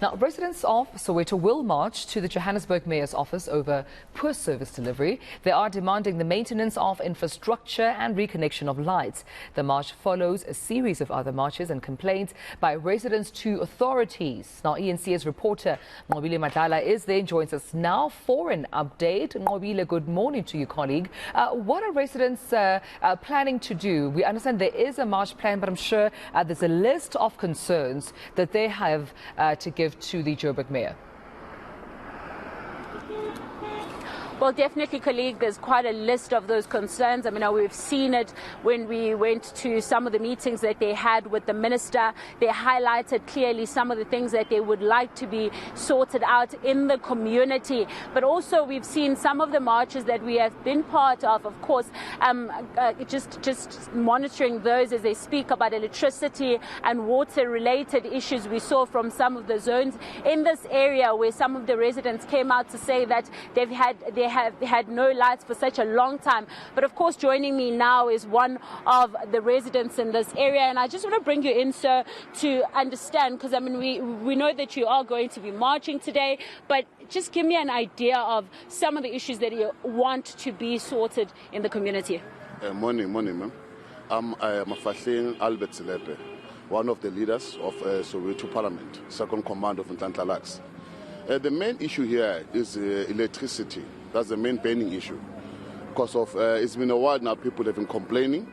Now, residents of Soweto will march to the Johannesburg Mayor's office over poor service delivery. They are demanding the maintenance of infrastructure and reconnection of lights. The march follows a series of other marches and complaints by residents to authorities. Now, ENC's reporter Nqobile Madlala is there and joins us now for an update. Nqobile, good morning to you, colleague. What are residents planning to do? We understand there is a march plan, but I'm sure there's a list of concerns that they have to give to the Joburg Mayor. Well, definitely, colleague, there's quite a list of those concerns. I mean, we've seen it when we went to some of the meetings that they had with the minister. They highlighted clearly some of the things that they would like to be sorted out in the community. But also we've seen some of the marches that we have been part of course, just monitoring those as they speak about electricity and water-related issues. We saw from some of the zones in this area where some of the residents came out to say that they have had no lights for such a long time. But of course, joining me now is one of the residents in this area, and I just want to bring you in, sir, to understand, because I mean we know that you are going to be marching today, but just give me an idea of some of the issues that you want to be sorted in the community. Morning, ma'am. I'm Mafahling Albert Selepe, one of the leaders of Soweto Parliament, second command of Nhlanhla Lux. The main issue here is electricity. That's the main burning issue. Because of it's been a while now, people have been complaining,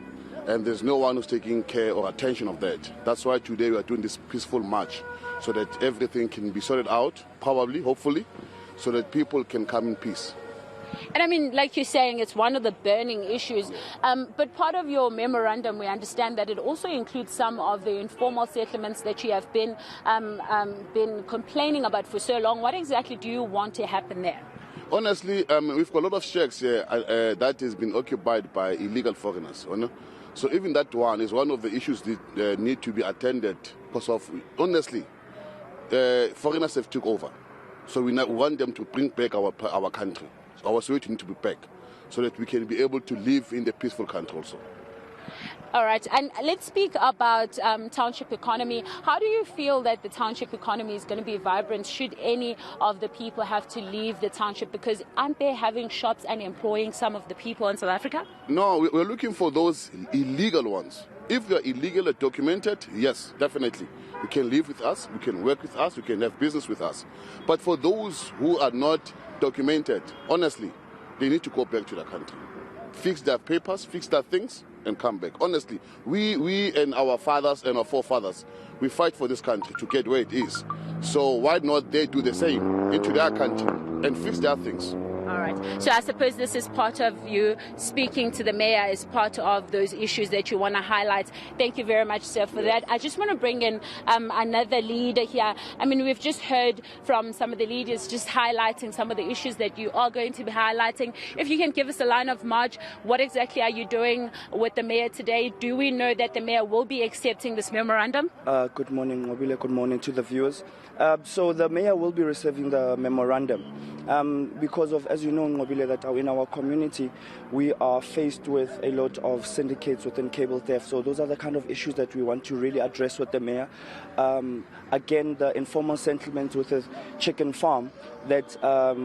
and there's no one who's taking care or attention of that. That's why today we are doing this peaceful march, so that everything can be sorted out, probably, hopefully, so that people can come in peace. And I mean, like you're saying, it's one of the burning issues. But part of your memorandum, we understand that it also includes some of the informal settlements that you have been complaining about for so long. What exactly do you want to happen there? Honestly, we've got a lot of shacks here that has been occupied by illegal foreigners. So even that one is one of the issues that need to be attended because of, honestly, foreigners have took over. So we want them to bring back our country. So our Soweto need to be back so that we can be able to live in the peaceful country also. All right, and let's speak about township economy. How do you feel that the township economy is going to be vibrant should any of the people have to leave the township? Because aren't they having shops and employing some of the people in South Africa? No, we're looking for those illegal ones. If you're illegal or documented, yes, definitely. You can live with us, you can work with us, you can have business with us. But for those who are not documented, honestly, they need to go back to their country. Fix their papers, fix their things, and come back. Honestly, we and our fathers and our forefathers, we fight for this country to get where it is. So why not they do the same into their country and fix their things? All right. So I suppose this is part of you speaking to the mayor as part of those issues that you want to highlight. Thank you very much, sir, for that. I just want to bring in another leader here. I mean, we've just heard from some of the leaders just highlighting some of the issues that you are going to be highlighting. If you can give us a line of march, what exactly are you doing with the mayor today? Do we know that the mayor will be accepting this memorandum? Good morning, Nqobile. Good morning to the viewers. So the mayor will be receiving the memorandum because of, as you know, Nqobile, that in our community we are faced with a lot of syndicates within cable theft. So those are the kind of issues that we want to really address with the mayor. Again, the informal settlement with a chicken farm that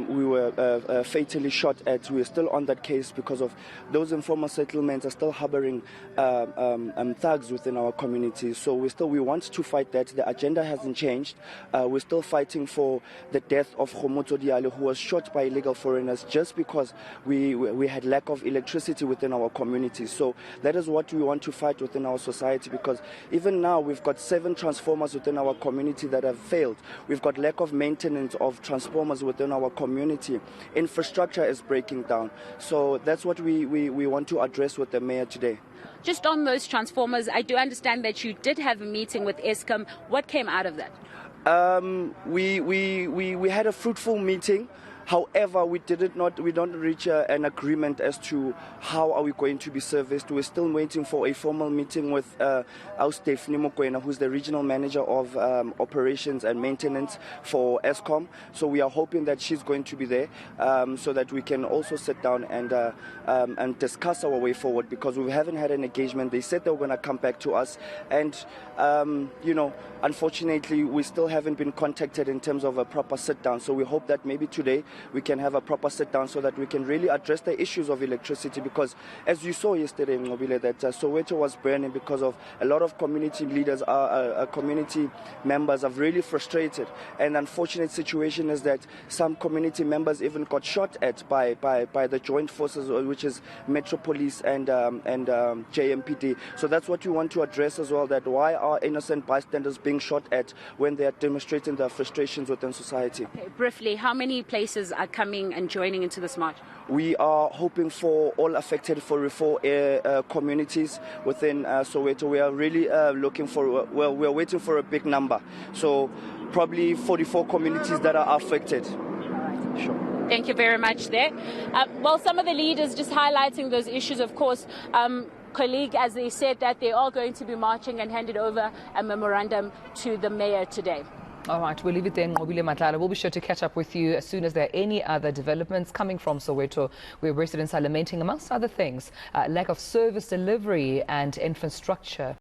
we were fatally shot at. We're still on that case because of those informal settlements are still harboring thugs within our community. So we want to fight that. The agenda hasn't changed. We're still fighting for the death of Khomotso Diallo, who was shot by illegal foreigners just because we had lack of electricity within our community. So that is what we want to fight within our society, because even now we've got 7 transformers within our community that have failed. We've got lack of maintenance of transformers within our community. Infrastructure is breaking down. So that's what we want to address with the mayor today. Just on those transformers, I do understand that you did have a meeting with Eskom. What came out of that? We had a fruitful meeting. However, we don't reach an agreement as to how are we going to be serviced. We're still waiting for a formal meeting with our Stephanie Mokoena, who's the regional manager of operations and maintenance for Eskom. So we are hoping that she's going to be there so that we can also sit down and discuss our way forward, because we haven't had an engagement. They said they were going to come back to us, and unfortunately we still haven't been contacted in terms of a proper sit down. So we hope that maybe today we can have a proper sit down so that we can really address the issues of electricity, because as you saw yesterday in Ngobile, that Soweto was burning because of a lot of community leaders, community members are really frustrated. And unfortunate situation is that some community members even got shot at by the joint forces, which is Metro Police and JMPD. So that's what we want to address as well, that why are innocent bystanders being shot at when they are demonstrating their frustrations within society. Okay, briefly, how many places are coming and joining into this march? We are hoping for all affected 44 communities within Soweto. We are really looking for, we are waiting for a big number. So probably 44 communities that are affected. Sure. Thank you very much there. Well, some of the leaders just highlighting those issues, of course. Colleague, as they said, that they are going to be marching and handed over a memorandum to the mayor today. All right, we'll leave it there. We'll be sure to catch up with you as soon as there are any other developments coming from Soweto, where residents are lamenting, amongst other things, lack of service delivery and infrastructure.